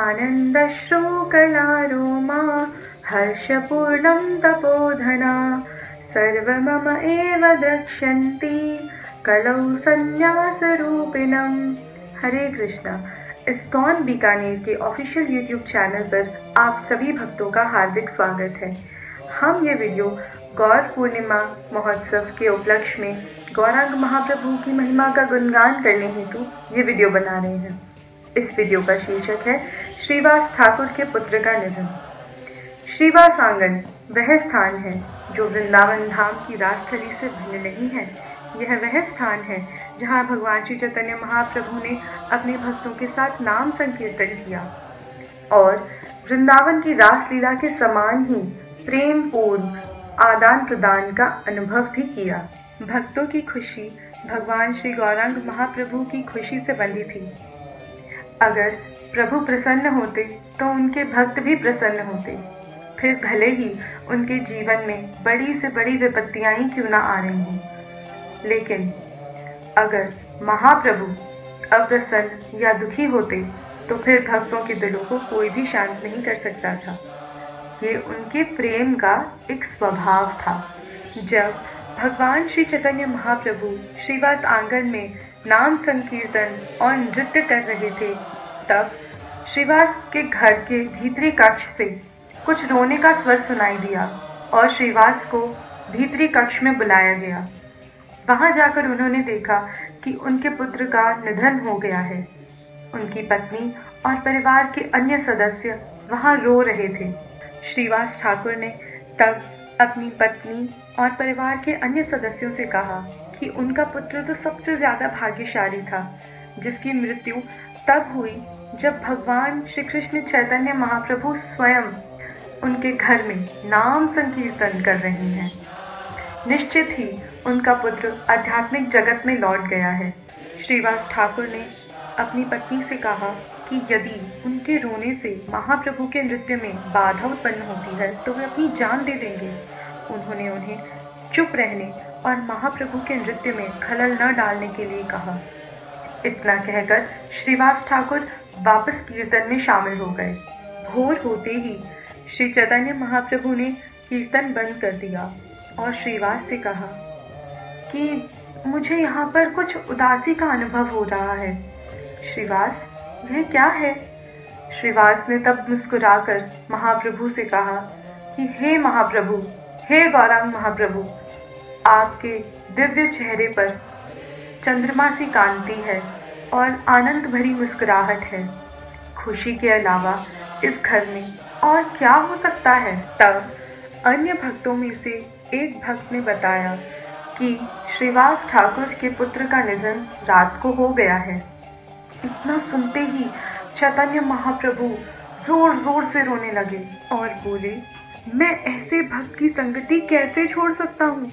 आनन्दश्रूकलारोमा हर्षपूर्णं तपोधना सर्वमम एव द्रक्ष्यन्ति कलौ संन्यासरूपिणम्। हरे कृष्णा। इस्कॉन बीकानेर के ऑफिशियल यूट्यूब चैनल पर आप सभी भक्तों का हार्दिक स्वागत है। हम ये वीडियो गौर पूर्णिमा महोत्सव के उपलक्ष्य में गौरांग महाप्रभु की महिमा का गुणगान करने हेतु ये वीडियो बना रहे हैं। इस वीडियो का शीर्षक है श्रीवास ठाकुर के पुत्र का निधन। श्रीवास आंगन वह स्थान है जो वृंदावन धाम की रासथली से भिन्न नहीं है। यह वह स्थान है जहाँ भगवान श्री चैतन्य महाप्रभु ने अपने भक्तों के साथ नाम संकीर्तन किया और वृंदावन की रासलीला के समान ही प्रेम पूर्ण आदान प्रदान का अनुभव भी किया। भक्तों की खुशी भगवान श्री गौरांग महाप्रभु की खुशी से बंधी थी। अगर प्रभु प्रसन्न होते तो उनके भक्त भी प्रसन्न होते, फिर भले ही उनके जीवन में बड़ी से बड़ी विपत्तियां ही क्यों ना आ रही हों। लेकिन अगर महाप्रभु अप्रसन्न या दुखी होते तो फिर भक्तों के दिलों को कोई भी शांत नहीं कर सकता था। ये उनके प्रेम का एक स्वभाव था। जब भगवान श्री चैतन्य महाप्रभु श्रीवास आंगन में नाम संकीर्तन और नृत्य कर रहे थे, तब श्रीवास के घर के भीतरी कक्ष से कुछ रोने का स्वर सुनाई दिया और श्रीवास को भीतरी कक्ष में बुलाया गया। वहां जाकर उन्होंने देखा कि उनके पुत्र का निधन हो गया है। उनकी पत्नी और परिवार के अन्य सदस्य वहां रो रहे थे। श्रीवास ठाकुर ने तब अपनी पत्नी और परिवार के अन्य सदस्यों से कहा कि उनका पुत्र तो सबसे ज़्यादा भाग्यशाली था, जिसकी मृत्यु तब हुई जब भगवान श्री कृष्ण चैतन्य महाप्रभु स्वयं उनके घर में नाम संकीर्तन कर रहे हैं। निश्चित ही उनका पुत्र आध्यात्मिक जगत में लौट गया है। श्रीवास ठाकुर ने अपनी पत्नी से कहा कि यदि उनके रोने से महाप्रभु के नृत्य में बाधा उत्पन्न होती है तो वे अपनी जान दे देंगे। उन्होंने उन्हें चुप रहने और महाप्रभु के नृत्य में खलल न डालने के लिए कहा। इतना कहकर श्रीवास ठाकुर वापस कीर्तन में शामिल हो गए। भोर होते ही श्री चैतन्य महाप्रभु ने कीर्तन बंद कर दिया और श्रीवास से कहा कि मुझे यहाँ पर कुछ उदासी का अनुभव हो रहा है। श्रीवास, यह क्या है? श्रीवास ने तब मुस्कुराकर महाप्रभु से कहा कि हे महाप्रभु, हे गौरांग महाप्रभु, आपके दिव्य चेहरे पर चंद्रमा सी कांति है और आनंद भरी मुस्कुराहट है। खुशी के अलावा इस घर में और क्या हो सकता है? तब अन्य भक्तों में से एक भक्त ने बताया कि श्रीवास ठाकुर के पुत्र का निधन रात को हो गया है। इतना सुनते ही चैतन्य महाप्रभु जोर जोर से रोने लगे और बोले, मैं ऐसे भक्त की संगति कैसे छोड़ सकता हूँ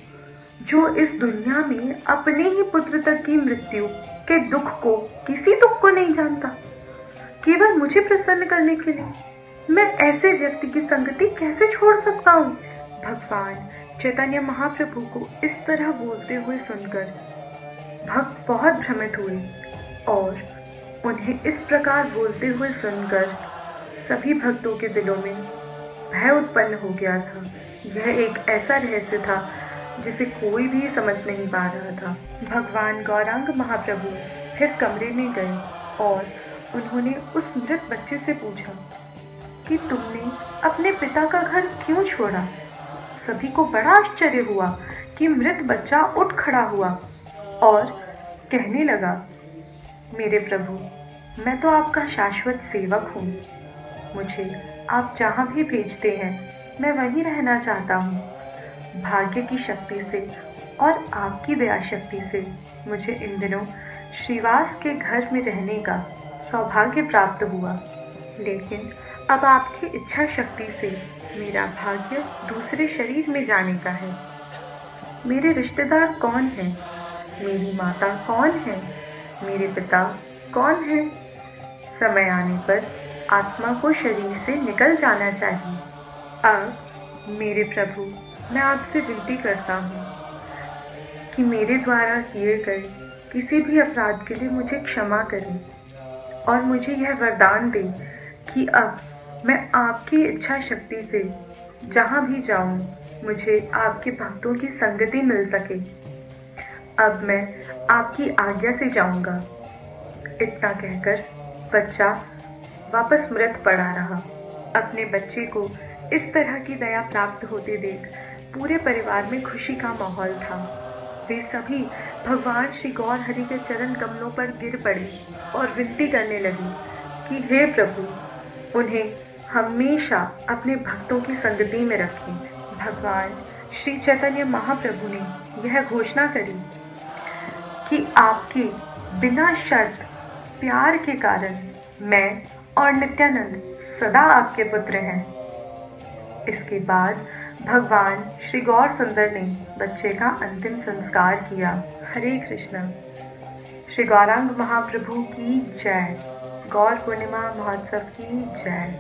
जो इस दुनिया में अपने ही पुत्र तक की मृत्यु के दुख को, किसी दुख को नहीं जानता, केवल मुझे प्रसन्न करने के लिए मैं ऐसे व्यक्ति की संगति कैसे छोड़ सकता हूँ। भगवान चैतन्य महाप्रभु को इस तरह बोलते हुए सुनकर भक्त बहुत भ्रमित हुए और उन्हें इस प्रकार बोलते हुए सुनकर सभी भक्तों के दिलों में भय उत्पन्न हो गया था। यह एक ऐसा रहस्य था जिसे कोई भी समझ नहीं पा रहा था। भगवान गौरांग महाप्रभु फिर कमरे में गए और उन्होंने उस मृत बच्चे से पूछा कि तुमने अपने पिता का घर क्यों छोड़ा? सभी को बड़ा आश्चर्य हुआ कि मृत बच्चा उठ खड़ा हुआ और कहने लगा, मेरे प्रभु, मैं तो आपका शाश्वत सेवक हूँ। मुझे आप जहाँ भी भेजते हैं मैं वहीं रहना चाहता हूँ। भाग्य की शक्ति से और आपकी दया शक्ति से मुझे इन दिनों श्रीवास के घर में रहने का सौभाग्य प्राप्त हुआ, लेकिन अब आपकी इच्छा शक्ति से मेरा भाग्य दूसरे शरीर में जाने का है। मेरे रिश्तेदार कौन हैं? मेरी माता कौन है? मेरे पिता कौन है? समय आने पर आत्मा को शरीर से निकल जाना चाहिए। अब मेरे प्रभु, मैं आपसे विनती करता हूँ कि मेरे द्वारा किए गए किसी भी अपराध के लिए मुझे क्षमा करें और मुझे यह वरदान दें कि अब मैं आपकी इच्छा शक्ति से जहाँ भी जाऊँ मुझे आपके भक्तों की संगति मिल सके। अब मैं आपकी आज्ञा से जाऊँगा। इतना कहकर बच्चा वापस मृत पड़ा रहा। अपने बच्चे को इस तरह की दया प्राप्त होते देख पूरे परिवार में खुशी का माहौल था। वे सभी भगवान श्री गौर हरि के चरण कमलों पर गिर पड़े और विनती करने लगी कि हे प्रभु, उन्हें हमेशा अपने भक्तों की संगति में रखें। भगवान श्री चैतन्य महाप्रभु ने यह घोषणा करी कि आपके बिना शर्त प्यार के कारण मैं और नित्यानंद सदा आपके पुत्र हैं। इसके बाद भगवान श्री गौर सुंदर ने बच्चे का अंतिम संस्कार किया। हरे कृष्णा। श्री गौरांग महाप्रभु की जय। गौर पूर्णिमा महोत्सव की जय।